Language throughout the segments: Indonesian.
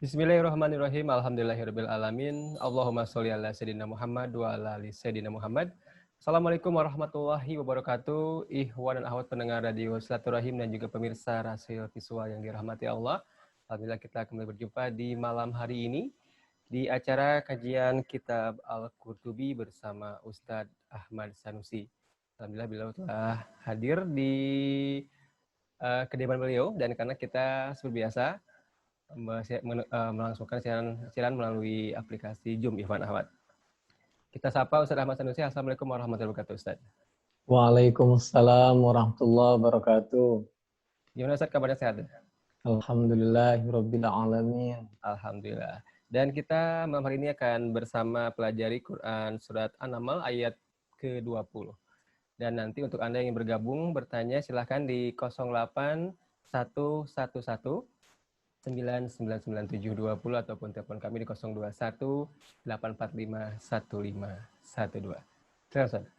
Bismillahirrahmanirrahim. Alhamdulillahirabbil alamin. Allahumma sholli ala sayidina Muhammad wa ala ali sayidina Muhammad. Assalamualaikum warahmatullahi wabarakatuh. Ikhwan dan akhwat pendengar radio Silaturahim dan juga pemirsa Rasil Visual yang dirahmati Allah. Alhamdulillah kita kembali berjumpa di malam hari ini di acara kajian Kitab Al-Qurtubi bersama Ustadz Ahmad Sanusi. Alhamdulillah beliau telah hadir di kediaman beliau, dan karena kita seperti biasa melangsungkan siaran melalui aplikasi Zoom, Ikhwan Ahmad. Kita sapa Ustadz Ahmad Sanusi. Assalamualaikum warahmatullahi wabarakatuh, Ustadz. Waalaikumsalam warahmatullahi wabarakatuh. Gimana Ustadz, kabarnya sehat? Alhamdulillahirabbil alamin. Alhamdulillah. Dan kita malam hari ini akan bersama pelajari Quran surat An-Naml ayat ke-20. Dan nanti untuk Anda yang bergabung bertanya silahkan di 08111 9999720 ataupun telepon kami di 021 845 1512. Silakan.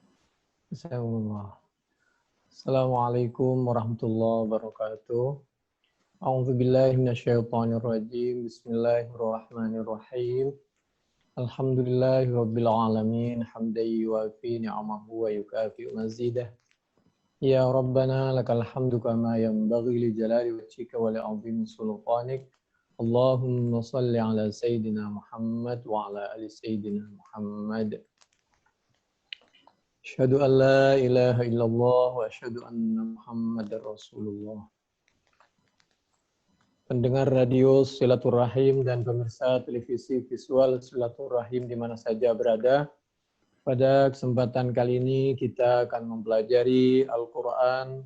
Assalamualaikum warahmatullahi wabarakatuh. A'udzu billahi minasyaitonir rajim. Bismillahirrahmanirrahim. Alhamdulillahirabbil alamin hamdan yuwafi ni'amahu wa yukafi mazidah. Ya Rabbana lakal hamdu kama yanbaghi li jalali wajhika wa li 'azimi sultanik. Allahumma shalli ala sayyidina Muhammad wa ala ali sayyidina Muhammad. Asyhadu an la ilaha illallah wa asyhadu anna Muhammadar Rasulullah. Pendengar radio Silaturahim dan pemirsa televisi visual Silaturahim di mana saja berada. Pada kesempatan kali ini kita akan mempelajari Al-Quran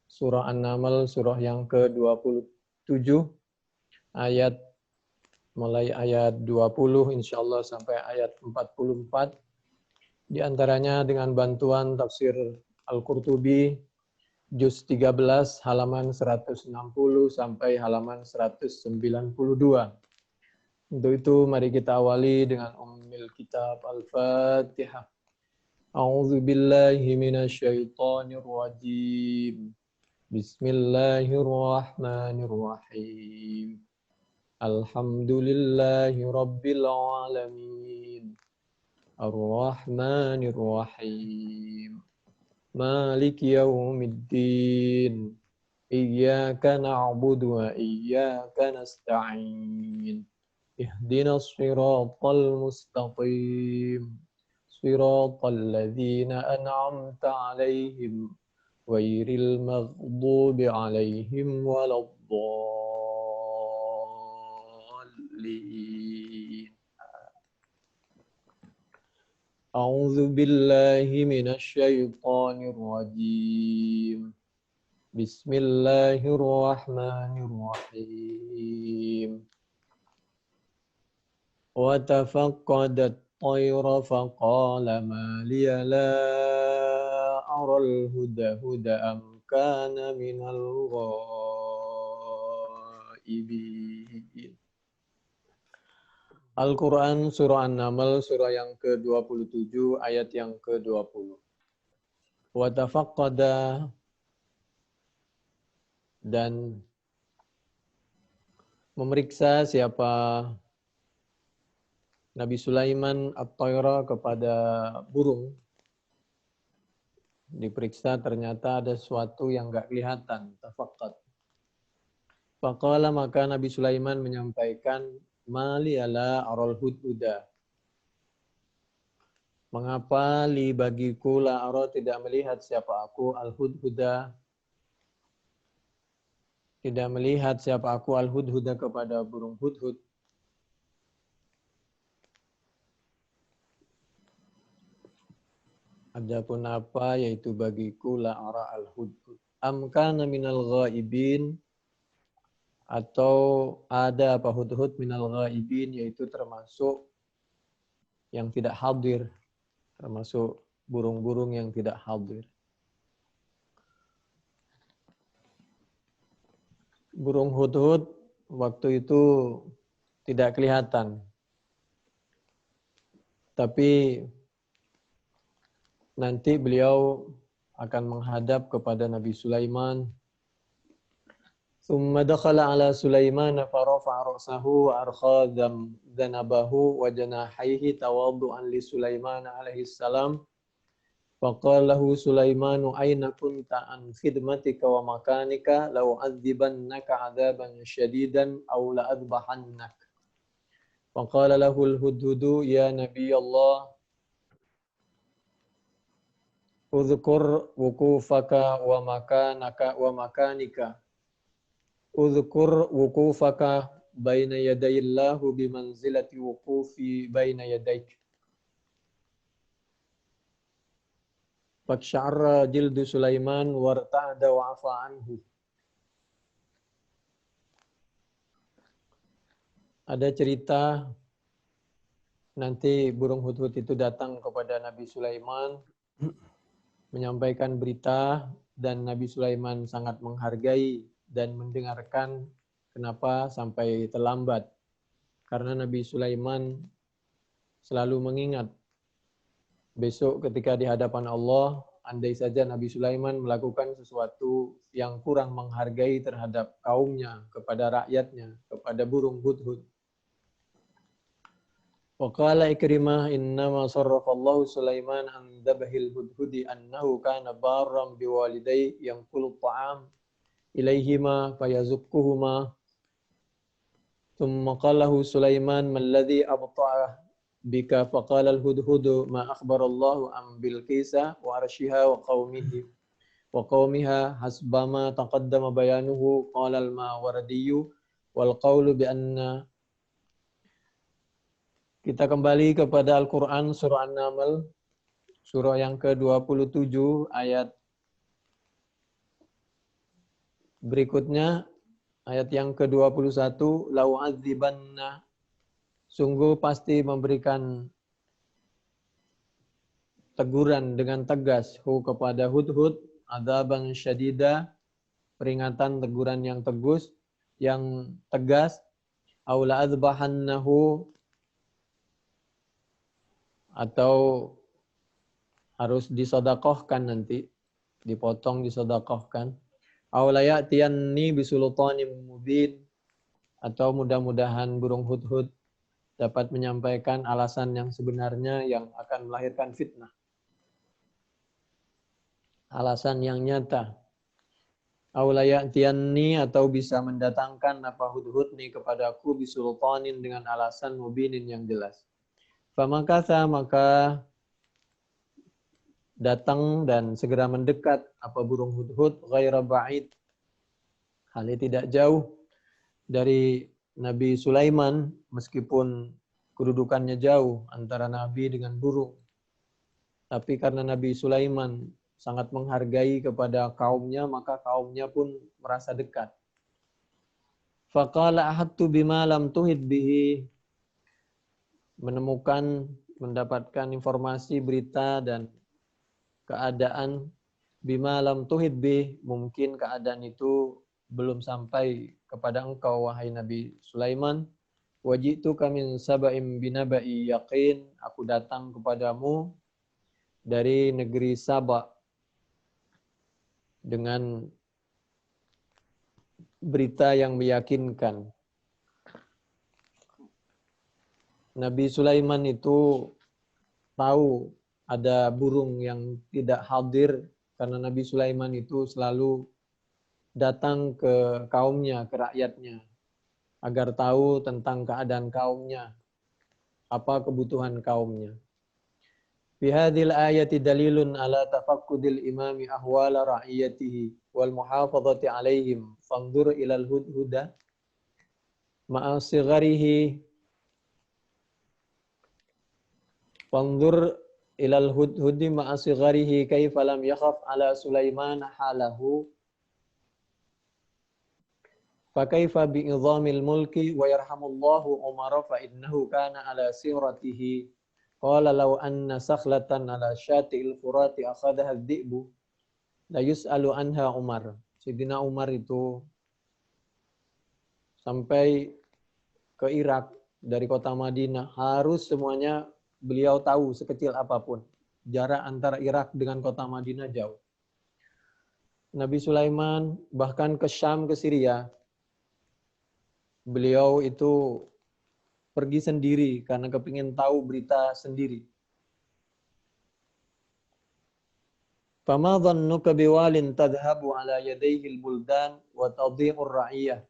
Surah An-Naml, surah yang ke-27, mulai ayat 20 insyaAllah sampai ayat 44. Di antaranya dengan bantuan tafsir Al-Qurtubi, juz 13, halaman 160 sampai halaman 192. Untuk itu mari kita awali dengan Ummul Kitab Al-Fatihah. A'udzu billahi minasyaitonir rajim. Bismillahirrahmanirrahim. Alhamdulillahi rabbil alamin. Ar-Rahmanir Rahim. Maliki yaumiddin. Iyyaka na'budu wa iyyaka nasta'in. Ihdinas siratal mustaqim. Siratal ladzina an'amta 'alaihim ghairil maghdubi 'alaihim waladdallin. A'udzu billahi minasy syaithanir rajim. Bismillahirrahmanirrahim. Wa tafaqqadat tayra faqala ma liya la aral huda am kana minal ghaibin. Al-Quran Surah An-Naml, surah yang ke-27, ayat yang ke-20. Wa tafaqqada, dan memeriksa siapa Nabi Sulaiman at-tayra kepada burung. Diperiksa ternyata ada sesuatu yang enggak kelihatan, tafaqqad. Faqala, maka Nabi Sulaiman menyampaikan, mali ala aral hudhuda. Mengapa li bagiku la ara tidak melihat siapa aku al-hudhuda. Tidak melihat siapa aku al-hudhuda kepada burung hudhud. Adapun apa, yaitu bagiku la ara al-hudhud. Am kana minal ghaibin, atau ada apa hudhud minal ghaibin, yaitu termasuk yang tidak hadir, termasuk burung-burung yang tidak hadir. Burung hudhud waktu itu tidak kelihatan. Tapi nanti beliau akan menghadap kepada Nabi Sulaiman ثم دخل على سليمان فرفع رأسه وأرخى ذنبه وجناحيه تواضعا لسليمان عليه السلام فقال له سليمان أين كنت عن خدمتك ومكانك لو أذبنك عذابا شديدا أو لأذبحنك فقال له الهدهد يا نبي الله اذكر وقوفك ومكانك اذكر وقوفك بين يدي الله بمنزلة وقوفي بين يديك فاقشعر جلد سليمان وارتعد وعفى عنه. Ada cerita nanti burung hudhud itu datang kepada Nabi Sulaiman menyampaikan berita dan Nabi Sulaiman sangat menghargai dan mendengarkan. Kenapa sampai terlambat? Karena Nabi Sulaiman selalu mengingat besok ketika di hadapan Allah, andai saja Nabi Sulaiman melakukan sesuatu yang kurang menghargai terhadap kaumnya, kepada rakyatnya, kepada burung hudhud. Waqala Ikrimah innama sarrafallahu Sulaiman an dzabhil hudhudi annahu kana barran biwalidayhi yanqulu ta'am ilaihima fayazukkuhuma thumma qalahu Sulaiman malladhi abta'a bika faqala al-hudhudu ma akhbarallahu am bilqisa wa arshiha wa qaumiha hasbama taqaddama bayanuhu qala al-Mawardiyu wal qawlu bi anna. Kita kembali kepada Al-Quran surah An-Naml, surah yang ke-27 ayat berikutnya, ayat yang ke-21, lau adzibanna, sungguh pasti memberikan teguran dengan tegas kepada hudhud, adzaban syadida, peringatan teguran yang tegas, au la adzbahannahu, atau harus disedekahkan nanti, dipotong disedekahkan. Aw la ya'tiyanni bisultanin mubin, atau mudah-mudahan burung hudhud dapat menyampaikan alasan yang sebenarnya yang akan melahirkan fitnah. Alasan yang nyata. Aw la ya'tiyanni, atau bisa mendatangkan apa hudhud nih kepadaku bisultanin, dengan alasan mubinin yang jelas. Famakatha, maka datang dan segera mendekat apa burung hudhud, ghaira ba'id, halnya tidak jauh dari Nabi Sulaiman, meskipun kedudukannya jauh antara Nabi dengan burung. Tapi karena Nabi Sulaiman sangat menghargai kepada kaumnya, maka kaumnya pun merasa dekat. Faqala ahadtu bima lam tuhid bihi, mendapatkan informasi, berita dan keadaan bima lam tuhid bih, mungkin keadaan itu belum sampai kepada engkau wahai Nabi Sulaiman. Waji'tuka min saba'im binaba'i yaqin, aku datang kepadamu dari negeri Saba dengan berita yang meyakinkan. Nabi Sulaiman itu tahu ada burung yang tidak hadir, karena Nabi Sulaiman itu selalu datang ke kaumnya, ke rakyatnya, agar tahu tentang keadaan kaumnya, apa kebutuhan kaumnya. Fi hadhil ayati dalilun ala tafaqqudil imami ahwala ra'iyatihi wal muhafazati alaihim fanzur ilal hudhuda ma'a sigharihi fanzur ilal hudhudi ma'a sigharihi kaifa lam yakhaf ala Sulaiman halahu fa kaifa bi idhamil mulki wa yarhamullahu Umar fa innahu kana ala siratihi qala law anna sakhlatan ala syatil furati akhadaha ad-di'bu la yus'alu anha Umar. Sayyidina Umar itu sampai ke Irak dari kota Madinah, harus semuanya beliau tahu sekecil apapun. Jarak antara Irak dengan kota Madinah jauh. Nabi Sulaiman bahkan ke Syam, ke Syria, beliau itu pergi sendiri karena kepingin tahu berita sendiri. Fama dhannuka biwalin tadhhabu ala yadayhi al-buldan wa tadhi'u ar-ra'iyah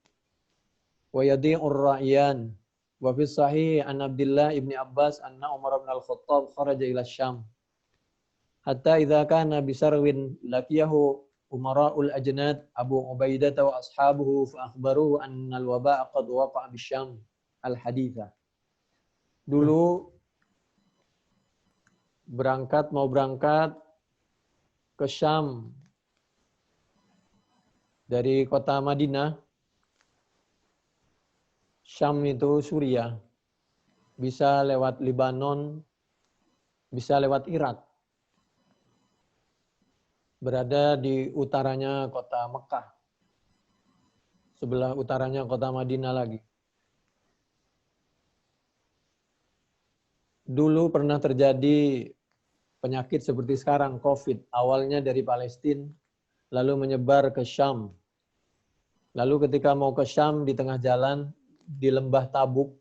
wa yadhi'u ar-ra'yan. Wa fi sahih an Abdullah ibn Abbas anna Umar bin Al-Khattab kharaja ila Syam hatta idza kana bisarwin laqiyahu umara'ul ajnad Abu Ubaidah wa ashabuhu fa akhbaruhu anna al-waba'a qad waqa'a bisyam al-haditha. Dulu mau berangkat ke Syam dari kota Madinah. Syam itu Suriah. Bisa lewat Lebanon, bisa lewat Irak. Berada di utaranya kota Mekah. Sebelah utaranya kota Madinah lagi. Dulu pernah terjadi penyakit seperti sekarang, COVID. Awalnya dari Palestina, lalu menyebar ke Syam. Lalu ketika mau ke Syam, di tengah jalan, di lembah Tabuk,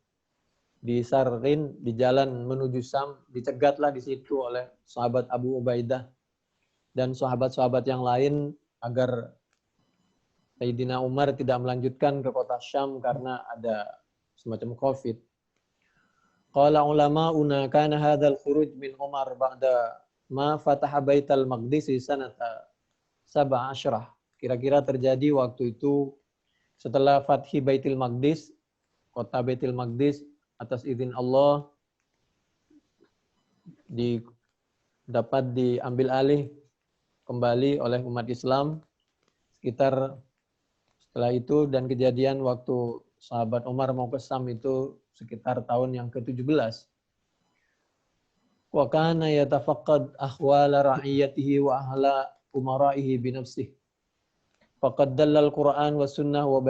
di Sarrin, di jalan menuju Syam, dicegatlah di situ oleh sahabat Abu Ubaidah dan sahabat-sahabat yang lain agar Sayyidina Umar tidak melanjutkan ke kota Syam karena ada semacam COVID. Qala ulama'una kana hadzal khuruj min Umar ba'da ma fataha Baitul Maqdis sanata 17. Kira-kira terjadi waktu itu setelah Fathi Baitul Maqdis, kota Baitul Maqdis atas izin Allah dapat diambil alih kembali oleh umat Islam sekitar setelah itu, dan kejadian waktu sahabat Umar mau ke Syam itu sekitar tahun yang ke-17. Wa kana yatafaqqad ahwala ra'iyatihi wa ahla umara'ihi bi nafsihi. Faqad dalla al-Qur'an wa sunnah wa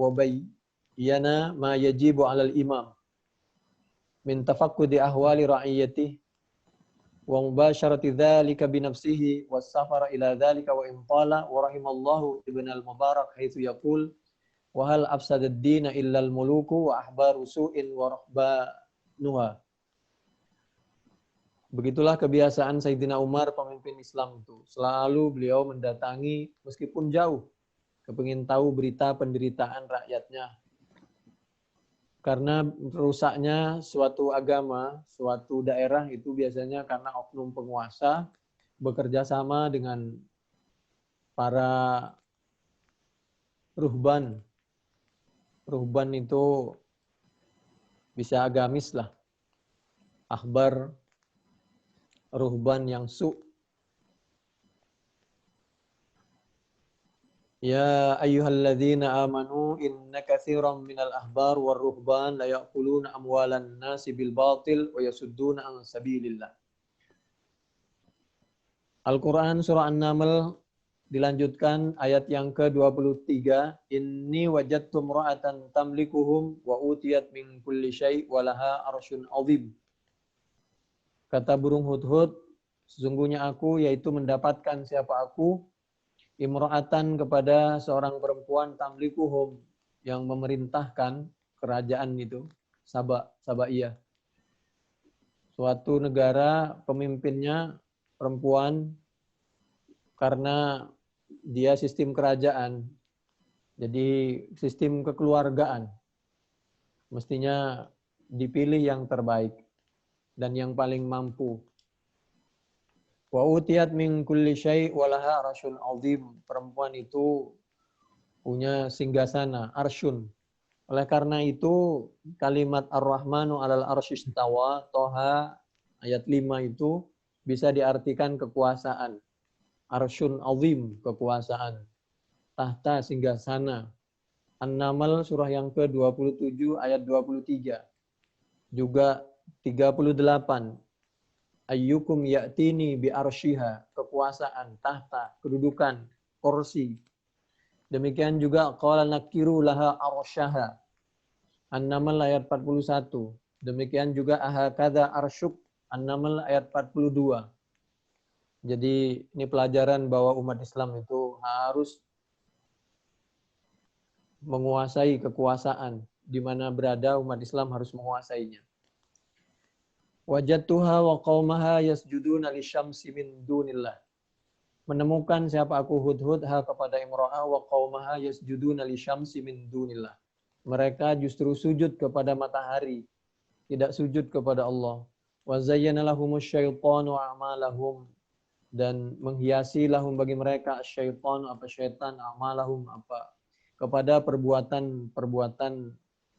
bayyana ma yajibu 'ala al-imam min tafaqqudi ahwali ra'iyatihi wa mubasharati dzalika bi nafsihi was safara ila dzalika wa intala wa rahimallahu ibn al-Mubarak haitsu yaqul wa hal afsada ad-din illa al-muluku wa ahbaru su'in wa rahbanuha. Begitulah kebiasaan Sayyidina Umar, pemimpin Islam itu. Selalu beliau mendatangi meskipun jauh, kepingin tahu berita penderitaan rakyatnya. Karena rusaknya suatu agama, suatu daerah itu biasanya karena oknum penguasa bekerja sama dengan para ruhban. Ruhban itu bisa agamis lah. Ahbar, ruhban yang Ya ayyuhalladzina amanu inna katsiran minal ahbar war ruhban la ya'kuluna amwalan nasi bil batil wa yasudduna an sabilillah. Al-Qur'an surah An-Naml dilanjutkan ayat yang ke-23, inni wajadtu imra'atan tamlikuhum wa utiyat min kulli syai' wa laha arsyun 'azim. Kata burung hudhud, sesungguhnya aku yaitu mendapatkan siapa aku imra'atan kepada seorang perempuan tamlikuhum yang memerintahkan kerajaan itu, Sabaiyah. Suatu negara pemimpinnya perempuan karena dia sistem kerajaan. Jadi sistem kekeluargaan. Mestinya dipilih yang terbaik dan yang paling mampu. Wa utiyat min kulli syai' wa laha arsyun 'azim. Perempuan itu punya singgasana, arsyun. Oleh karena itu kalimat Ar-Rahmanu 'alal arsy istawa, Toha ayat 5 itu bisa diartikan kekuasaan. Arsyun 'azim, kekuasaan. Tahta, singgasana. An-Naml surah yang ke-27 ayat 23. Juga 38. Ayyukum ya'tini bi arsyiha, kekuasaan, tahta, kedudukan, kursi. Demikian juga qala nakiru laha arsyaha. An-Naml ayat 41. Demikian juga ahakadza arsyuk. An-Naml ayat 42. Jadi ini pelajaran bahwa umat Islam itu harus menguasai kekuasaan, di mana berada umat Islam harus menguasainya. Wajadtuha wa qaumaha yasjuduna lisyamsi min dunillah. Menemukan siapa aku Hudhud kepada Imra'ah wa qaumaha yasjuduna lisyamsi min dunillah. Mereka justru sujud kepada matahari, tidak sujud kepada Allah. Wa zayyana lahumus syaitanu a'malahum, dan menghiasi lahum bagi mereka syaitan syaitan a'malahum kepada perbuatan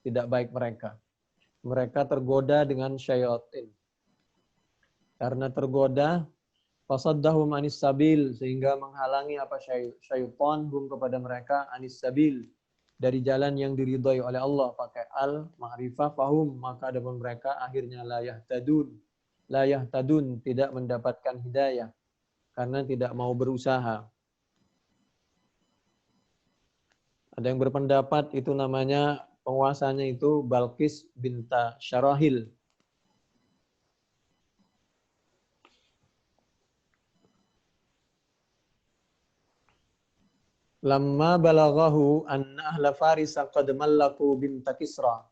tidak baik mereka. Mereka tergoda dengan syaitan. Karena tergoda, fasaddahum anis sabil, sehingga menghalangi syaitan hum kepada mereka anis sabil, dari jalan yang diridhai oleh Allah. Pakai al-ma'rifah fahum, maka adapun mereka akhirnya la yahtadun, tidak mendapatkan hidayah karena tidak mau berusaha. Ada yang berpendapat itu namanya, penguasanya itu Balqis binta Syarahil. Lamma balaghahu anna ahla Faris qad mallaku binta Kisra.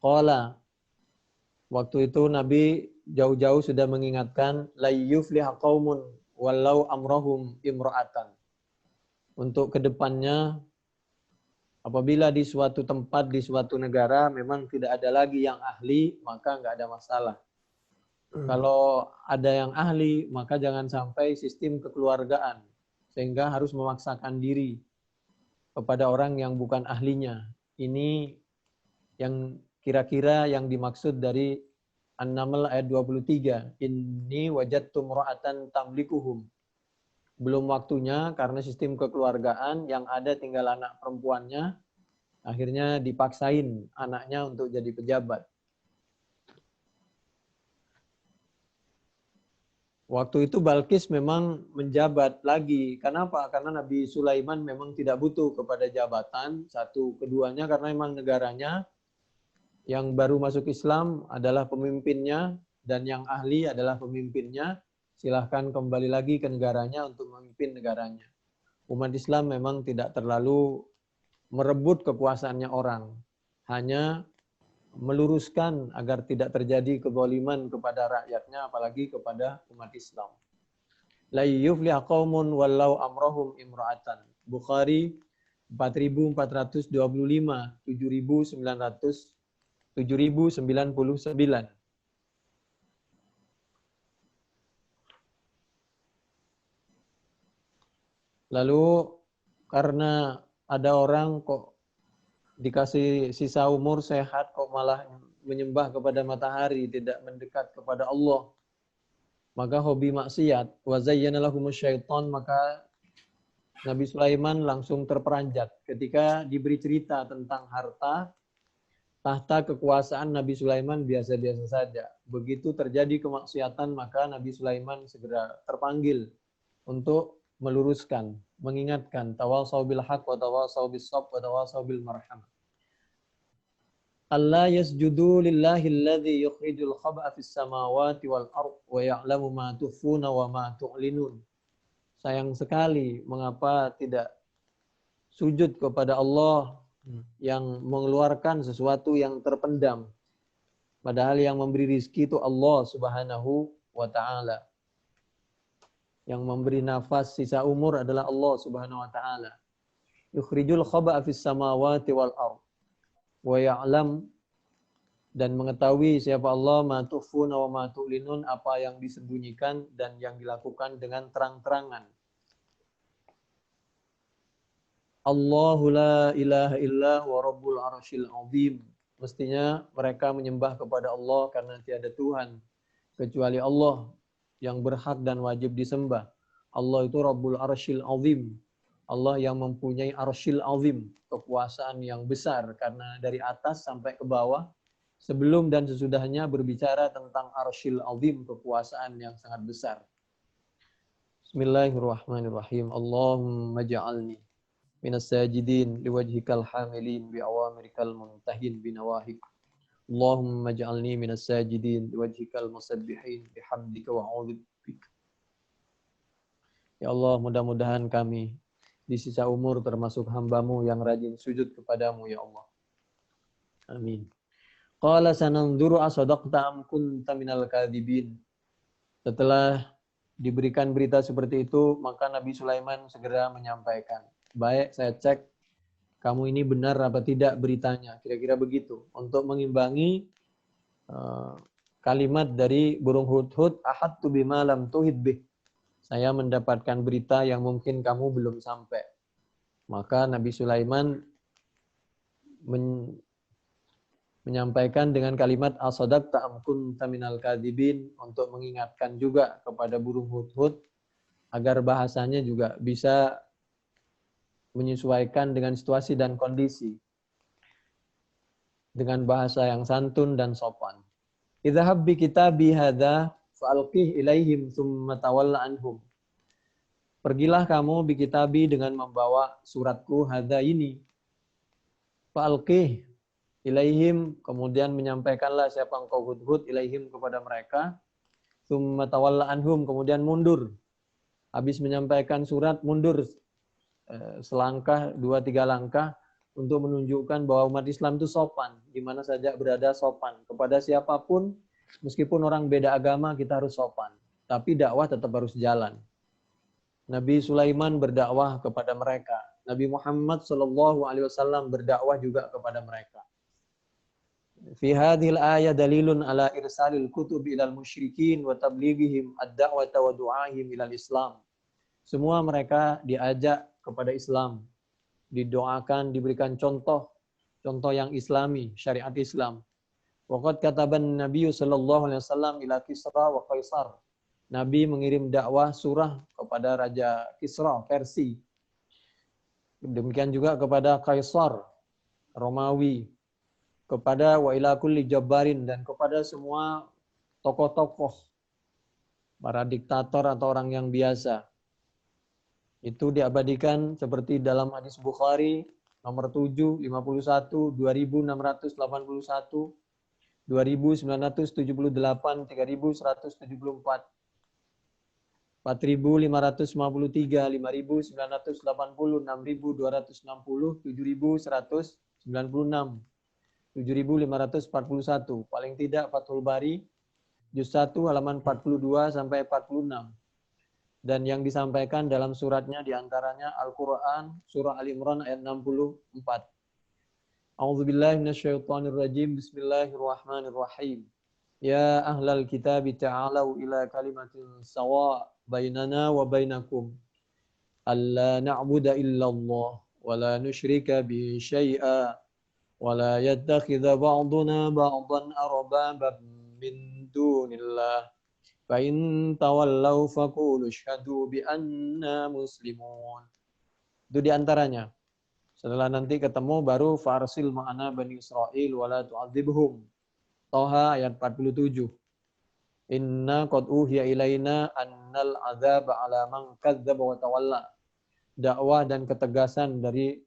Qala, waktu itu Nabi jauh-jauh sudah mengingatkan, la yufliha qaumun walau amrahum imra'atan. Untuk kedepannya, apabila di suatu tempat, di suatu negara memang tidak ada lagi yang ahli, maka nggak ada masalah. Kalau ada yang ahli, maka jangan sampai sistem kekeluargaan, sehingga harus memaksakan diri kepada orang yang bukan ahlinya. Ini yang kira-kira yang dimaksud dari An-Naml ayat 23. Inni wajadtu mra'atan tamlikuhum. Belum waktunya karena sistem kekeluargaan, yang ada tinggal anak perempuannya, akhirnya dipaksain anaknya untuk jadi pejabat. Waktu itu Balqis memang menjabat lagi. Kenapa? Karena Nabi Sulaiman memang tidak butuh kepada jabatan. Satu, keduanya karena memang negaranya yang baru masuk Islam adalah pemimpinnya, dan yang ahli adalah pemimpinnya. Silahkan kembali lagi ke negaranya untuk memimpin negaranya. Umat Islam memang tidak terlalu merebut kekuasaannya orang. Hanya meluruskan agar tidak terjadi kezaliman kepada rakyatnya, apalagi kepada umat Islam. La yuflih qaumun wallau amrahum imra'atan. Bukhari 4425, 7099. Lalu karena ada orang kok dikasih sisa umur sehat kok malah menyembah kepada matahari, tidak mendekat kepada Allah, maka hobi maksiat. Wa zayyana lahumus syaitan, maka Nabi Sulaiman langsung terperanjat ketika diberi cerita tentang harta tahta kekuasaan Nabi Sulaiman biasa-biasa saja. Begitu terjadi kemaksiatan, maka Nabi Sulaiman segera terpanggil untuk meluruskan, mengingatkan, tawassaw bil haqq wa tawassaw bis sabr wa tawassaw bil marhamah. Allah yasjudu lillahi alladhi yukhrijul khaba'a fis samawati wal ard wa ya'lamu ma tukhfuna wa ma tu'linun. Sayang sekali mengapa tidak sujud kepada Allah yang mengeluarkan sesuatu yang terpendam. Padahal yang memberi rizki itu Allah Subhanahu wa ta'ala. Yang memberi nafas sisa umur adalah Allah Subhanahu wa ta'ala. Yukhrijul khaba'a fis samawati wal ard wa ya'lam, dan mengetahui siapa Allah, ma tukhfuna wa ma tu'linun, apa yang disembunyikan dan yang dilakukan dengan terang-terangan. Allahu la ilaha illa wa rabbul arsyil azim. Mestinya mereka menyembah kepada Allah karena tiada Tuhan kecuali Allah yang berhak dan wajib disembah. Allah itu Rabbul Arsyil Azim. Allah yang mempunyai Arsyil Azim, kekuasaan yang besar, karena dari atas sampai ke bawah, sebelum dan sesudahnya berbicara tentang Arsyil Azim, kekuasaan yang sangat besar. Bismillahirrahmanirrahim. Allahumma ja'alni minas sajidin liwajhikal hamilin bi'awamirikal muntahin binawahik. Allahumma ja'alni minas sajidin liwajhikal musabbihin bihamdika wa a'udzubika. Ya Allah, mudah-mudahan kami di sisa umur termasuk hamba-Mu yang rajin sujud kepadamu ya Allah. Amin. Qala sananzuru asadaqta am kunta minal kadhibin. Setelah diberikan berita seperti itu, maka Nabi Sulaiman segera menyampaikan, baik, saya cek kamu ini benar apa tidak beritanya. Kira-kira begitu. Untuk mengimbangi kalimat dari burung hudhud, ahadtu bima lam tuhid bih. Saya mendapatkan berita yang mungkin kamu belum sampai. Maka Nabi Sulaiman menyampaikan dengan kalimat asadaqta am kunta minal kadzibin, untuk mengingatkan juga kepada burung hudhud agar bahasanya juga bisa menyesuaikan dengan situasi dan kondisi dengan bahasa yang santun dan sopan. Idhhab bi kitabi hadza fa'alqih ilaihim tsumma tawalla anhum. Pergilah kamu bi kitabi dengan membawa suratku hadza ini. Fa'alqih ilaihim, kemudian menyampaikanlah siapa engkau hudhud ilaihim kepada mereka. Tsumma tawalla anhum, kemudian mundur. Habis menyampaikan surat, mundur selangkah, 2-3 langkah untuk menunjukkan bahwa umat Islam itu sopan, di mana saja berada sopan. Kepada siapapun, meskipun orang beda agama, kita harus sopan. Tapi dakwah tetap harus jalan. Nabi Sulaiman berdakwah kepada mereka. Nabi Muhammad SAW berdakwah juga kepada mereka. Fi hadhil ayat dalilun ala irsalil kutub ilal musyrikin wa tablighihim ad-da'wata wa du'ahim ilal Islam. Semua mereka diajak kepada Islam, didoakan, diberikan contoh yang islami, syariat Islam. Waqad kataban Nabi sallallahu alaihi wasallam ila Kisra wa Kaisar. Nabi mengirim dakwah surah kepada Raja Kisra, Persia. Demikian juga kepada Kaisar, Romawi, kepada wa ila kulli jabbarin, dan kepada semua tokoh-tokoh, para diktator atau orang yang biasa. Itu diabadikan seperti dalam hadis Bukhari nomor 7, 51, 2681, 2978, 3174, 4553, 5980, 6260, 7196, 7541. Paling tidak Fathul Bari juz 1 halaman 42 sampai 46. Dan yang disampaikan dalam suratnya diantaranya Al-Quran, surah Al-Imran ayat 64. A'udzubillahi minasyaitonirrajim. Bismillahirrahmanirrahim. Ya ahlal kitab ta'alau ila kalimatin sawa bainana wa bainakum. Alla na'budu illallah wa la nusyrika bihi syai'a wa la yattakhidha ba'duna ba'dan arbaban min dunillah. Fa'in tawallau faqulu syhadu bi anna muslimun. Itu diantaranya. Setelah nanti ketemu baru farsil ma'ana Bani Israel wala tu'adzibhum. Toha ayat 47. Inna qad uhiya ilaina annal adzaba ala man kadzdzaba wa tawalla. Dakwah dan ketegasan dari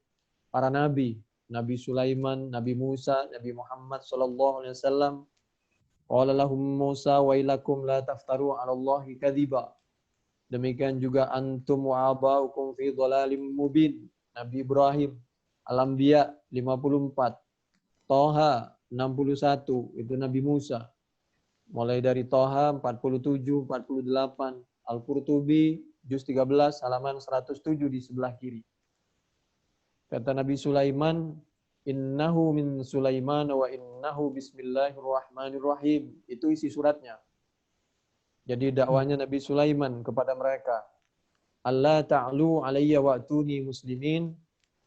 para nabi, Nabi Sulaiman, Nabi Musa, Nabi Muhammad sallallahu alaihi wasallam. Qala lahum Musa wa ilakum la taftaru 'ala Allahi kadhiba. Demikian juga antum wa abaukum fi dhalalim mubin. Nabi Ibrahim, Al-Anbiya 54. Toha 61, itu Nabi Musa. Mulai dari Toha 47, 48. Al-Qurtubi juz 13 halaman 107 di sebelah kiri. Kata Nabi Sulaiman, innahu min Sulaiman wa innahu bismillahirrahmanirrahim. Itu isi suratnya. Jadi dakwanya Nabi Sulaiman kepada mereka. Allah ta'lu alayya wa'tuni muslimin.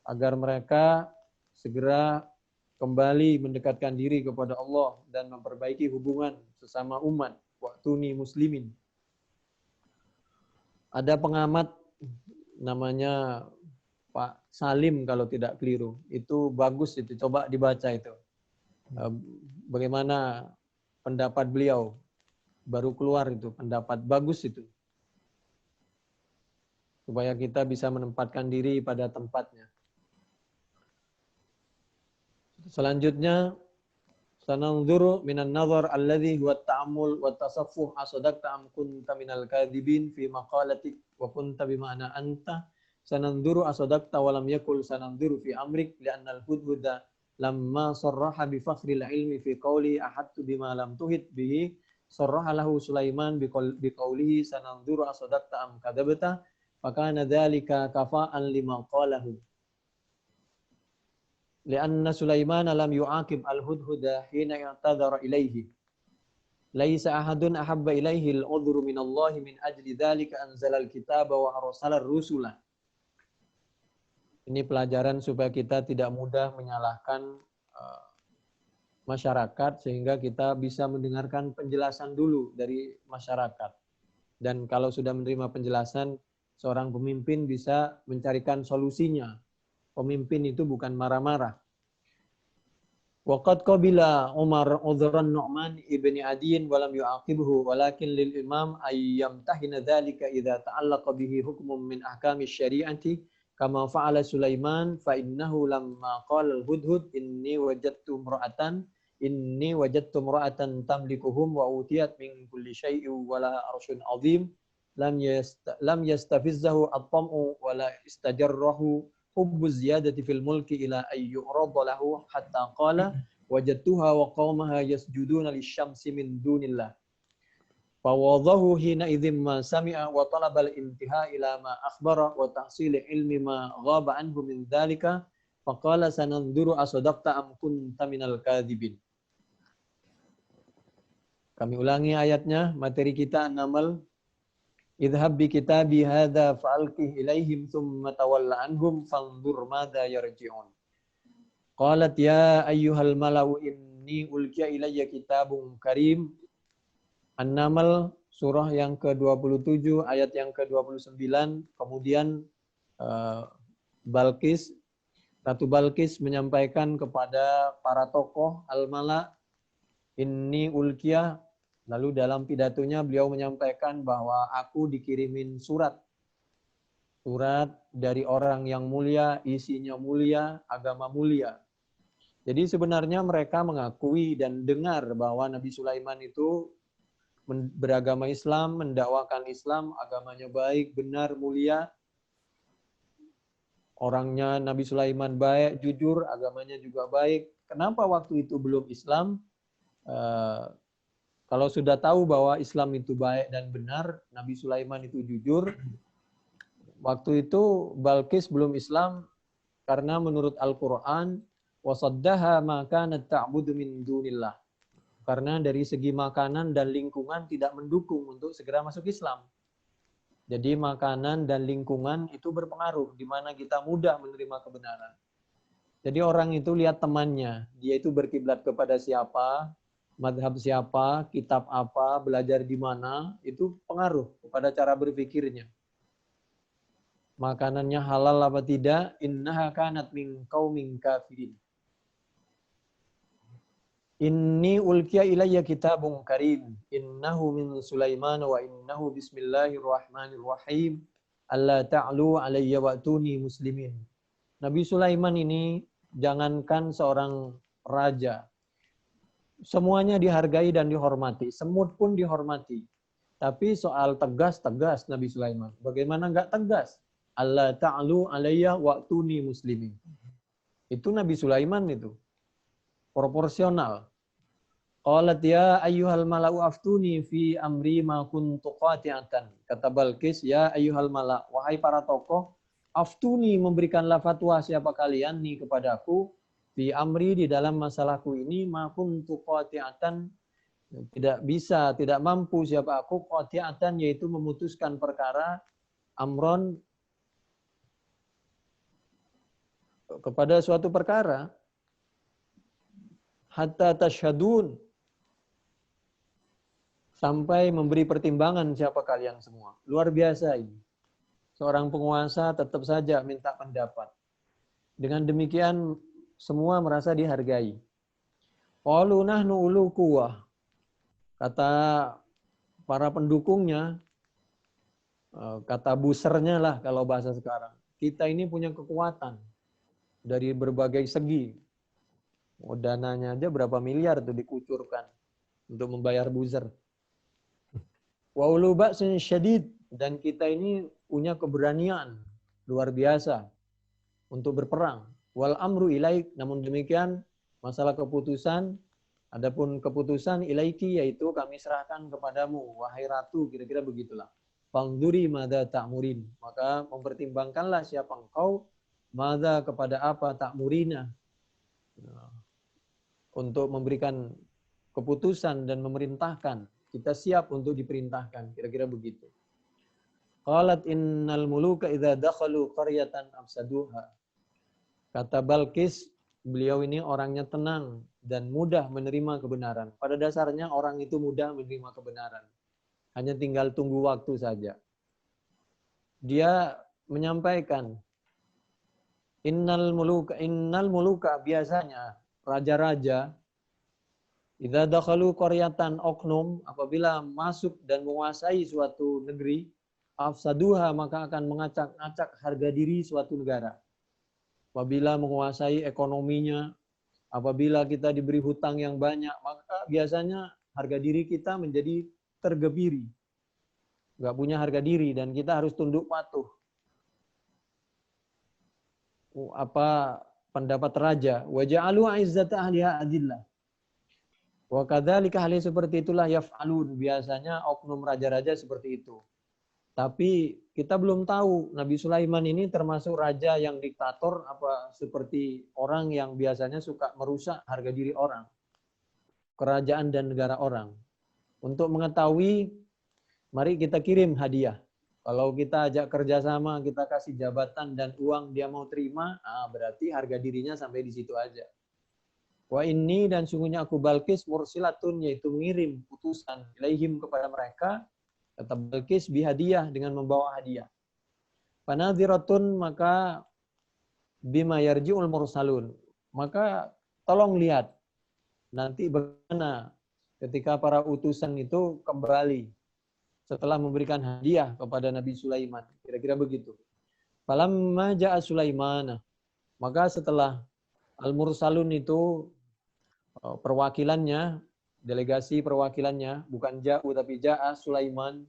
Agar mereka segera kembali mendekatkan diri kepada Allah dan memperbaiki hubungan sesama umat. Wa'tuni muslimin. Ada pengamat namanya Pak Salim kalau tidak keliru. Itu bagus itu, coba dibaca itu. Bagaimana pendapat beliau. Baru keluar itu, pendapat bagus itu. Supaya kita bisa menempatkan diri pada tempatnya. Selanjutnya, sananzuru minan nazar alladhi huwa ta'amul wa tasaffuh asadaqta am kunta minal kadhibin fi maqalatik wa kunta bima'na anta sananzuru asadaqta wa lam yakul sananzuru fi amrik li'anna al-hudhuda lamma sarraha bi fakhril ilmi fi qawli ahadtu bima lam tuhit bihi sarraha lahu Sulaiman bi qawlihi sananzuru asadaqta am kadzabta fakana dzalika kafa'an lima qalahu li'anna Sulaiman lam yu'aqib al-hudhuda hina i'tadhara ilayhi laisa ahadun ahabba ilaihi al-udhru min Allah min ajli dzalika anzala al-kitaba wa arsala ar-rusula. Ini pelajaran supaya kita tidak mudah menyalahkan masyarakat sehingga kita bisa mendengarkan penjelasan dulu dari masyarakat. Dan kalau sudah menerima penjelasan, seorang pemimpin bisa mencarikan solusinya. Pemimpin itu bukan marah-marah. Waqad qabila Umar udhran Nu'man ibni Adiyin walam yu'aqibhu walakin lil imam ayyamtahina dzalika idza ta'allaqa bihi hukmun min ahkami syari'ati kama fa'ala Sulaiman fa innahu lamma qala al-hudhud inni wajadtu imra'atan tamlikuhum wa utiyat min kulli syai'in wa la arshun 'azim lam yastafizzahu at-tam'u wa la istajarrahu hubbu ziyadati fil mulki ila ayyurada lahu hatta qala wajadtuha wa qaumaha yasjuduna lisyamsi min dunillah fawadahu hina idzim ma sami'a wa talaba al-intiha ila ma akhbara wa tahsil ilmi ma ghaba anhu min dzalika faqala sananzuru asadaqta am kunta minal kadzibin. Kami ulangi ayatnya, materi kita An-Naml. Idhab bi kitabi hadza fa'alqih ilaihim thumma tawalla anhum fanzur madza yarji'un. Qalat ya ayyuhal mala'u inni ulqiya ilayya kitabun karim. An-Naml surah yang ke-27 ayat yang ke-29. Kemudian Ratu Balqis menyampaikan kepada para tokoh al-mala' inni ulqiya. Lalu dalam pidatonya beliau menyampaikan bahwa aku dikirimin surat dari orang yang mulia, isinya mulia, agama mulia. Jadi sebenarnya mereka mengakui dan dengar bahwa Nabi Sulaiman itu beragama Islam, mendakwakan Islam, agamanya baik, benar, mulia. Orangnya Nabi Sulaiman baik, jujur, agamanya juga baik. Kenapa waktu itu belum Islam? Kalau sudah tahu bahwa Islam itu baik dan benar, Nabi Sulaiman itu jujur, waktu itu Balqis belum Islam karena menurut Al-Quran, وَصَدَّهَا مَا كَانَتْ تَعْبُدُ مِنْ دُونِ اللَّهِ. Karena dari segi makanan dan lingkungan tidak mendukung untuk segera masuk Islam. Jadi makanan dan lingkungan itu berpengaruh, di mana kita mudah menerima kebenaran. Jadi orang itu lihat temannya, dia itu berkiblat kepada siapa, madhab siapa, kitab apa, belajar di mana, itu pengaruh kepada cara berpikirnya. Makanannya halal apa tidak, innaha kanat min qaumin kafirin. Inni ulqiya ilayya kitabun karim, innahu min Sulaiman wa innahu bismillahirrahmanirrahim, alla ta'lu alayya wa'tuni muslimin. Nabi Sulaiman ini jangankan seorang raja, semuanya dihargai dan dihormati. Semut pun dihormati. Tapi soal tegas Nabi Sulaiman. Bagaimana enggak tegas? Allah ta'alu alayya wa'tuni muslimin. Itu Nabi Sulaiman itu. Proporsional. Qalat ya ayyuhal mala'u aftuni fi amri ma kuntu qati'atan. Kata Balqis, ya ayyuhal mala', wahai para tokoh, aftuni, memberikanlah fatwa siapa kalian nih kepadaku. Fi amri, di dalam masalahku ini, ma kuntu qati'atan, tidak mampu siapa aku, qati'atan yaitu memutuskan perkara, amron kepada suatu perkara, hatta tasyhadun, sampai memberi pertimbangan siapa kalian semua. Luar biasa ini. Seorang penguasa tetap saja minta pendapat. Dengan demikian semua merasa dihargai. Qalu nahnu ulu quwwah. Kata para pendukungnya, kata busernya lah kalau bahasa sekarang. Kita ini punya kekuatan dari berbagai segi. Dananya aja berapa miliar tuh dikucurkan untuk membayar buzzer. Wa ulu ba'sin syadid, dan kita ini punya keberanian. luar biasa untuk berperang. Wal amru ilaik, namun demikian masalah keputusan, adapun keputusan ilaiki yaitu kami serahkan kepadamu, wahai ratu, kira-kira begitulah. Fangduri mada ta'murin, maka mempertimbangkanlah siapa engkau, mada kepada apa ta'murina, untuk memberikan keputusan dan memerintahkan. Kita siap untuk diperintahkan, kira-kira begitu. Qalat innal muluka idza dakhalu qaryatan afsaduha. Kata Balkis, beliau ini orangnya tenang dan mudah menerima kebenaran. Pada dasarnya orang itu mudah menerima kebenaran. Hanya tinggal tunggu waktu saja. Dia menyampaikan, innal muluka biasanya raja-raja idza dakhalu qaryatan oknum, apabila masuk dan menguasai suatu negeri, afsaduha, maka akan mengacak-acak harga diri suatu negara. Apabila menguasai ekonominya, apabila kita diberi hutang yang banyak, maka biasanya harga diri kita menjadi tergebiri. Nggak punya harga diri dan kita harus tunduk patuh. Apa pendapat raja? Wa ja'alu 'izzata ahliha adillah. Wa kadzalika hal seperti itulah yaf'alun. Biasanya oknum raja-raja seperti itu. Tapi kita belum tahu Nabi Sulaiman ini termasuk raja yang diktator apa seperti orang yang biasanya suka merusak harga diri orang, kerajaan dan negara orang. Untuk mengetahui, mari kita kirim hadiah. Kalau kita ajak kerjasama, kita kasih jabatan dan uang dia mau terima, berarti harga dirinya sampai di situ aja. Wa ini dan sungguhnya aku Balkis mursilatun, yaitu mengirim utusan ilaihim kepada mereka. Kata Balkis bihadiah, dengan membawa hadiah. Panadhiratun, maka bima yarji'ul mursalun. Maka tolong lihat nanti bagaimana ketika para utusan itu kembali setelah memberikan hadiah kepada Nabi Sulaiman. Kira-kira begitu. Falamma ja'a Sulaiman. Maka setelah al-mursalun itu perwakilannya, delegasi perwakilannya, bukan ja'u tapi ja'a Sulaiman,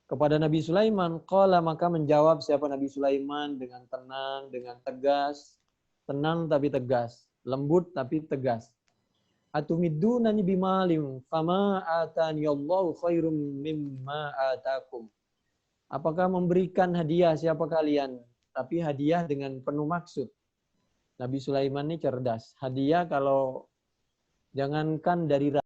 kepada Nabi Sulaiman, qala, maka menjawab siapa Nabi Sulaiman dengan tenang, dengan tegas, tenang tapi tegas, lembut tapi tegas. Atumiddunani bimalim fama atani Allahu khairum mimma atakum. Apakah memberikan hadiah siapa kalian? Tapi hadiah dengan penuh maksud. Nabi Sulaiman ini cerdas. Hadiah kalau jangankan dari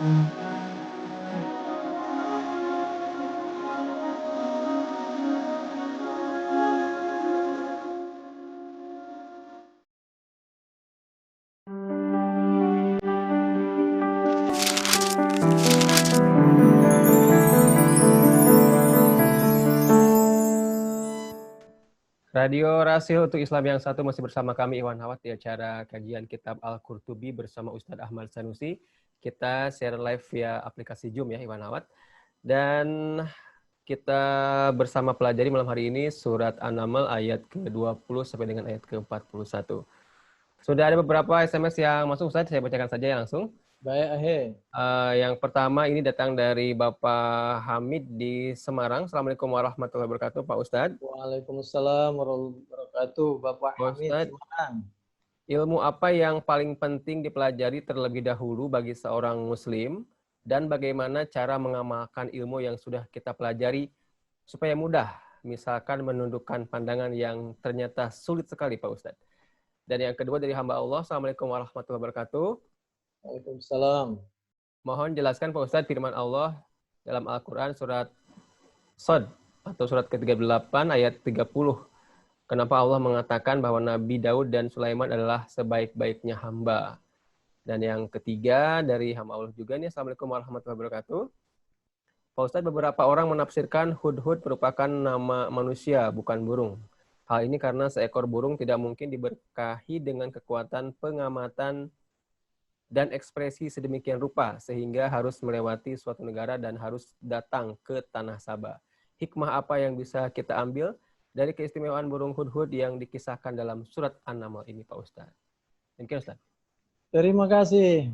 Radio Rasil untuk Islam yang satu masih bersama kami Iwan Hawat di acara kajian kitab Al-Qurtubi bersama Ustadz Ahmad Sanusi. Kita share live via aplikasi Zoom ya Iwan Hawat. Dan kita bersama pelajari malam hari ini surat An-Naml ayat ke-20 sampai dengan ayat ke-41. Sudah ada beberapa SMS yang masuk Ustadz, saya bacakan saja langsung. Baik, Ahe. Yang pertama ini datang dari Bapak Hamid di Semarang. Assalamualaikum warahmatullahi wabarakatuh, Pak Ustadz. Waalaikumsalam warahmatullahi wabarakatuh, Bapak Hamid Ustadz, Semarang. ilmu apa yang paling penting dipelajari terlebih dahulu bagi seorang Muslim dan bagaimana cara mengamalkan ilmu yang sudah kita pelajari supaya mudah, misalkan menundukkan pandangan yang ternyata sulit sekali, Pak Ustadz. Dan yang kedua dari hamba Allah, Assalamualaikum warahmatullahi wabarakatuh. Waalaikumsalam. Mohon jelaskan Pak Ustadz firman Allah dalam Al-Quran surat Shad atau surat ke-38 ayat 30. Kenapa Allah mengatakan bahwa Nabi Daud dan Sulaiman adalah sebaik-baiknya hamba. Dan yang ketiga dari hamba Allah juga nih, Assalamualaikum warahmatullahi wabarakatuh. Pak Ustadz, beberapa orang menafsirkan hudhud merupakan nama manusia, bukan burung. Hal ini karena seekor burung tidak mungkin diberkahi dengan kekuatan pengamatan dan ekspresi sedemikian rupa, sehingga harus melewati suatu negara dan harus datang ke Tanah Sabah. Hikmah apa yang bisa kita ambil dari keistimewaan burung hudhud yang dikisahkan dalam surat An-Naml ini, Pak Ustadz? Mungkin Ustadz. Terima kasih.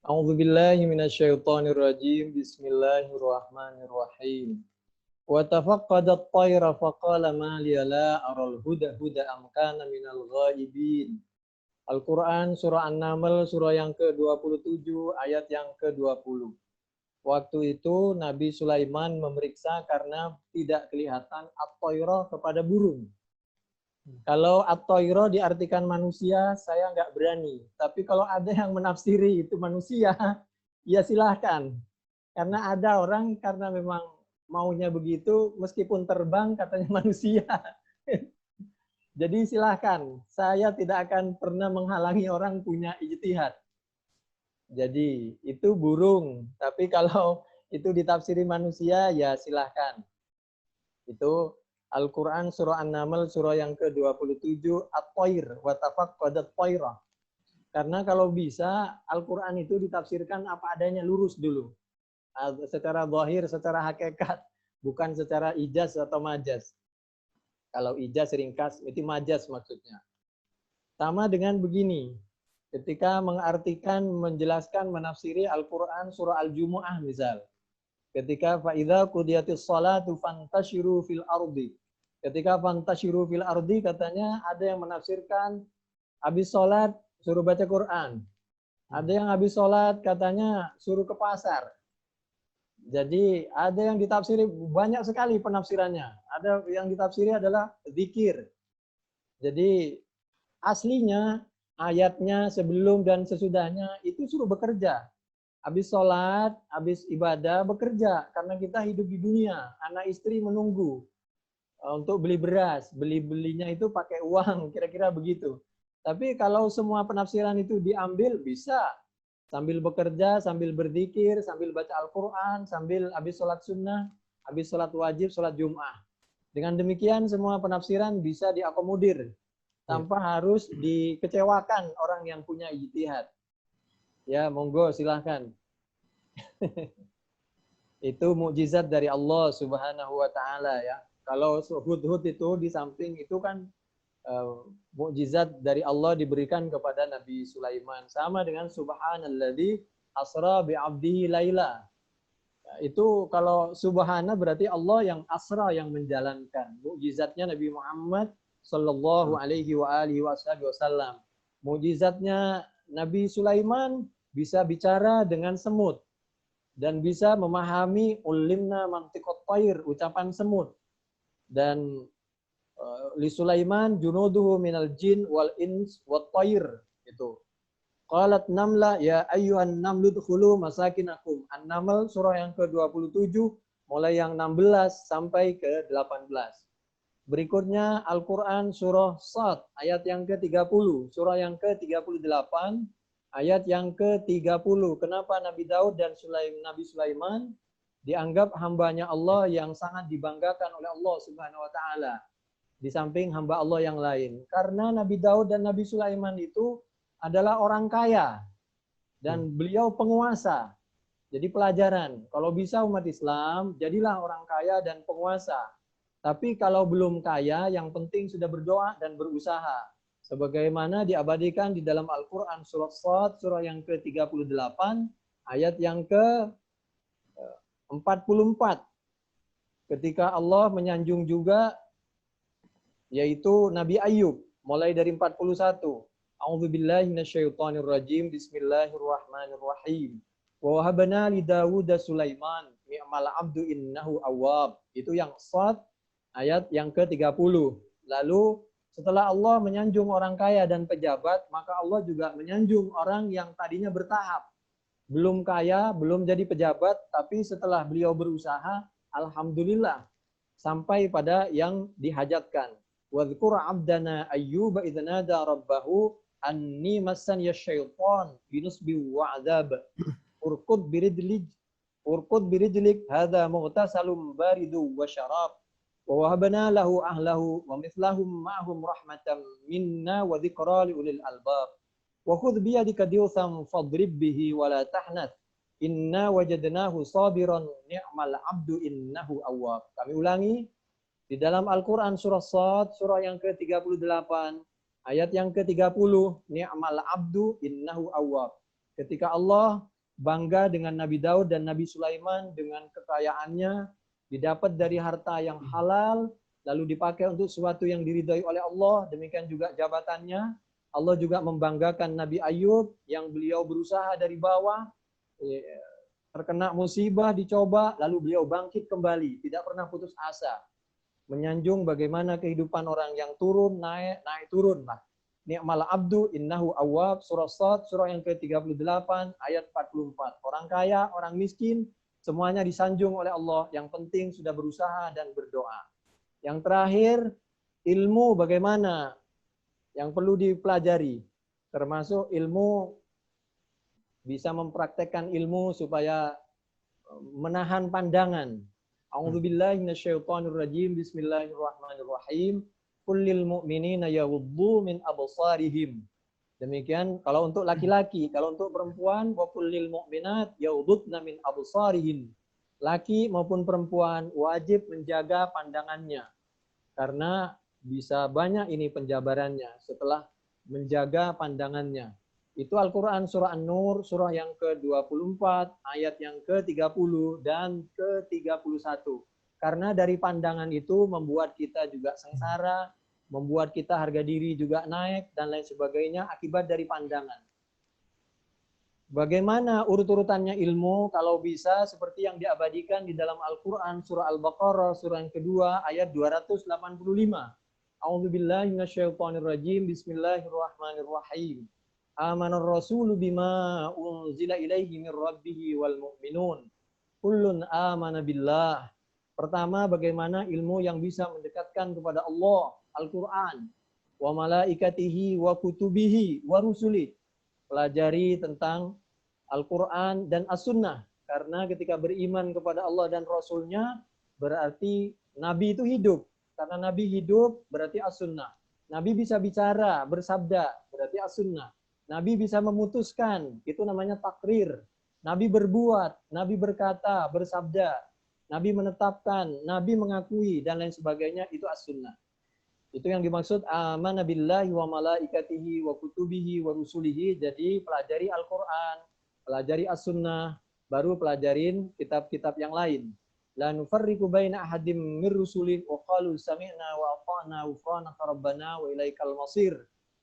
A'udzubillahi minasyaitonirrajim. Bismillahirrahmanirrahim. Wa tafaqqada at-tayra faqala ma liya la aral huda am kana minal ghaibin. Al-Quran surah An-Naml surah yang ke-27 ayat yang ke-20. Waktu itu Nabi Sulaiman memeriksa karena tidak kelihatan at-tayra kepada burung. Kalau at-tayra diartikan manusia, saya nggak berani. Tapi kalau ada yang menafsiri itu manusia, ya silahkan. Karena ada orang karena memang maunya begitu, meskipun terbang katanya manusia. Jadi silahkan, saya tidak akan pernah menghalangi orang punya ijtihad. Jadi itu burung, tapi kalau itu ditafsiri manusia, ya silahkan. Itu Al-Quran surah An-Naml surah yang ke-27, At-Tayr, wa tafaqqadat tayra. Karena kalau bisa, Al-Quran itu ditafsirkan apa adanya, lurus dulu. Secara zahir, secara hakikat, bukan secara ijaz atau majaz. Kalau ijaz ringkas, itu majaz maksudnya. Sama dengan begini, ketika mengartikan, menjelaskan, menafsiri Al-Quran surah Al-Jumu'ah misal. Ketika fa'idha qudiyatis salatu fantashiru fil ardi. Ketika fantashiru fil ardi katanya ada yang menafsirkan habis sholat suruh baca Quran. Ada yang habis sholat katanya suruh ke pasar. Jadi ada yang ditafsiri, banyak sekali penafsirannya. Ada yang ditafsiri adalah zikir. Jadi aslinya ayatnya sebelum dan sesudahnya itu suruh bekerja. Habis sholat, habis ibadah, bekerja. Karena kita hidup di dunia, anak istri menunggu untuk beli beras. Belinya itu pakai uang, kira-kira begitu. Tapi kalau semua penafsiran itu diambil, bisa. Sambil bekerja, sambil berzikir, sambil baca Al-Quran, sambil habis sholat sunnah, habis sholat wajib, sholat Jum'ah. Dengan demikian semua penafsiran bisa diakomodir tanpa harus dikecewakan orang yang punya ijtihad. Ya, monggo silahkan. Itu mukjizat dari Allah Subhanahu wa taala ya. Kalau hudhud itu di samping itu kan mukjizat dari Allah diberikan kepada Nabi Sulaiman, sama dengan subhanalladzi asra bi 'abdihi laila. Itu kalau subhana berarti Allah yang asra, yang menjalankan. Mukjizatnya Nabi Muhammad sallallahu alaihi wa alihi wasallam. Mukjizatnya Nabi Sulaiman bisa bicara dengan semut dan bisa memahami ulimna mantiqat thair, ucapan semut. Dan li Sulaiman junuduhu minal jin wal ins wat thair, itu. Qalat namla ya ayyuhan namlu dkhulu masakinakum. An-Naml surah yang ke-27 mulai yang 16 sampai ke 18. Berikutnya Al-Qur'an surah Shad ayat yang ke-30, surah yang ke-38 ayat yang ke-30. Kenapa Nabi Daud dan Nabi Sulaiman dianggap hambanya Allah yang sangat dibanggakan oleh Allah Subhanahu wa taala di samping hamba Allah yang lain? Karena Nabi Daud dan Nabi Sulaiman itu adalah orang kaya dan beliau penguasa. Jadi pelajaran, kalau bisa umat Islam jadilah orang kaya dan penguasa. Tapi kalau belum kaya, yang penting sudah berdoa dan berusaha. Sebagaimana diabadikan di dalam Al-Quran surah Shad, surah yang ke-38, ayat yang ke-44. Ketika Allah menyanjung juga, yaitu Nabi Ayub, mulai dari 41. A'udzubillahi minasyaitonirrajim, bismillahirrahmanirrahim. Wa wahabna li Dawud Sulaiman, ni'mal abdu innahu awwab. Itu yang Shad, ayat yang ke-30. Lalu setelah Allah menyanjung orang kaya dan pejabat, maka Allah juga menyanjung orang yang tadinya bertahap. Belum kaya, belum jadi pejabat, tapi setelah beliau berusaha, alhamdulillah, sampai pada yang dihajatkan. Wadhkur abdana ayyuba idh nada rabbahu anni massaniya syaitan binusbi wa'adzab. Urkud birijlik hadha mughtasalum baridu wa syarab. Wa wahabna lahu ahlahu wa mithlahum ma'hum rahmatan minna wa dzikra liulil albab. Wa khudh bi yadika diwsan fadrib bihi wa la tahnath. Inna wajadnahu sabiran ni'mal abdu innahu awwab. Kami ulangi di dalam Al-Qur'an surah Shad, surah yang ke-38, ayat yang ke-30, ni'mal abdu innahu awwab. Ketika Allah bangga dengan Nabi Daud dan Nabi Sulaiman dengan kekayaannya, didapat dari harta yang halal, lalu dipakai untuk sesuatu yang diridhai oleh Allah, demikian juga jabatannya. Allah juga membanggakan Nabi Ayub yang beliau berusaha dari bawah, terkena musibah, dicoba, lalu beliau bangkit kembali, tidak pernah putus asa. Menyanjung bagaimana kehidupan orang yang turun, naik, naik, turun lah. Ni'mal abdu innahu awwab, surah Shad, surah yang ke-38, ayat 44. Orang kaya, orang miskin, semuanya disanjung oleh Allah. Yang penting sudah berusaha dan berdoa. Yang terakhir, ilmu bagaimana yang perlu dipelajari. Termasuk ilmu, bisa mempraktekkan ilmu supaya menahan pandangan. A'udzubillahi minasyaitonirrajim, bismillahirrahmanirrahim. Kullil mu'minina yaghuddu min absarihim. Demikian kalau untuk laki-laki, kalau untuk perempuan wa kullil mu'minat yaghuddna min absarihin. Laki maupun perempuan wajib menjaga pandangannya. Karena bisa banyak ini penjabarannya setelah menjaga pandangannya. Itu Al-Qur'an surah An-Nur, surah yang ke-24, ayat yang ke-30 dan ke-31. Karena dari pandangan itu membuat kita juga sengsara, membuat kita harga diri juga naik, dan lain sebagainya akibat dari pandangan. Bagaimana urut-urutannya ilmu? Kalau bisa seperti yang diabadikan di dalam Al-Quran, surah Al-Baqarah, surah yang kedua, ayat 285. A'udzubillahi minasyaitonirrajim, bismillahirrahmanirrahim. Amanar rasulu bima unzila ilaihi min rabbihi wal mu'minun. Kullun amana billah. Pertama, bagaimana ilmu yang bisa mendekatkan kepada Allah, Al-Quran, wa malaikatihi, wa kutubihi, wa rusulih. Pelajari tentang Al-Quran dan As-Sunnah. Karena ketika beriman kepada Allah dan Rasulnya, berarti Nabi itu hidup. Karena Nabi hidup, berarti As-Sunnah. Nabi bisa bicara, bersabda, berarti As-Sunnah. Nabi bisa memutuskan, itu namanya takrir. Nabi berbuat, Nabi berkata, bersabda, Nabi menetapkan, Nabi mengakui, dan lain sebagainya, itu as-sunnah. Itu yang dimaksud amana billahi wa malaikatihi wa kutubihi wa rusulihi. Jadi pelajari Al-Quran, pelajari as-sunnah, baru pelajarin kitab-kitab yang lain. La nufarriqu baina ahadim mir rusulih wa qalu sami'na wa ata'na ghufranaka rabbana wa ilaikal masir.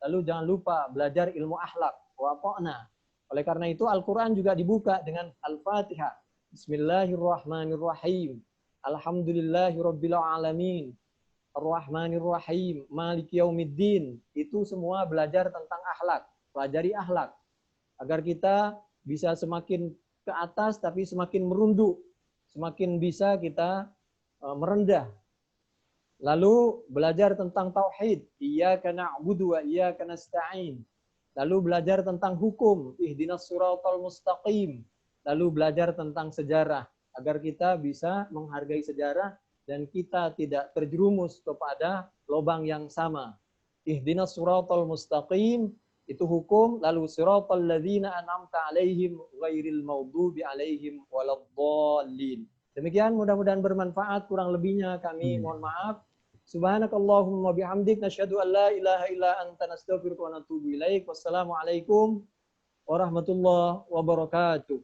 Lalu jangan lupa belajar ilmu akhlak, wa ata'na. Oleh karena itu Al-Quran juga dibuka dengan Al-Fatihah. Bismillahirrahmanirrahim. Alhamdulillahirabbil alamin. Ar-Rahmanirrahim. Maliki yaumiddin. Itu semua belajar tentang akhlak. Pelajari akhlak. agar kita bisa semakin ke atas tapi semakin merunduk, semakin bisa kita merendah. Lalu belajar tentang tauhid, iyyaka na'budu wa iyyaka nasta'in. Lalu belajar tentang hukum, ihdinas siratal mustaqim. Lalu belajar tentang sejarah agar kita bisa menghargai sejarah dan kita tidak terjerumus kepada lubang yang sama. Ihdinas siratal mustaqim itu hukum, lalu siratal ladzina an'amta 'alaihim ghairil maghdubi 'alaihim waladdallin. Demikian, mudah-mudahan bermanfaat. Kurang lebihnya kami mohon maaf. Subhanakallahumma bihamdik nasyhadu an la ilaha illa anta nastaghfiruka wa natubu ilaik. Wassalamualaikum warahmatullahi wabarakatuh.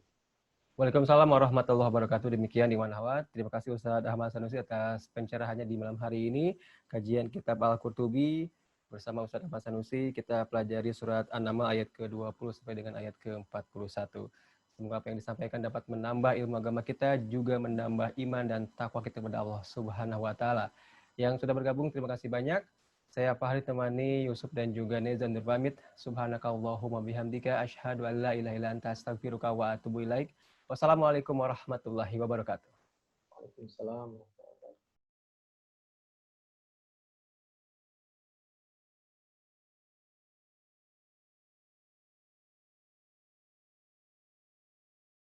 Waalaikumsalam warahmatullahi wabarakatuh. Demikian Iwan Ahwat. Terima kasih Ustadz Ahmad Sanusi atas pencerahannya di malam hari ini. Kajian kitab Al-Qurtubi bersama Ustadz Ahmad Sanusi. Kita pelajari surat An-Naml ayat ke-20 sampai dengan ayat ke-41. Semoga apa yang disampaikan dapat menambah ilmu agama kita, juga menambah iman dan takwa kita kepada Allah Subhanahu wa taala. Yang sudah bergabung, terima kasih banyak. Saya Fahri temani Yusuf dan juga Nezan pamit. Subhanakallahumma bihamdika asyhadu an la ilaha illa anta astaghfiruka wa atubu ilaik. Wassalamualaikum warahmatullahi wabarakatuh. Waalaikumsalam.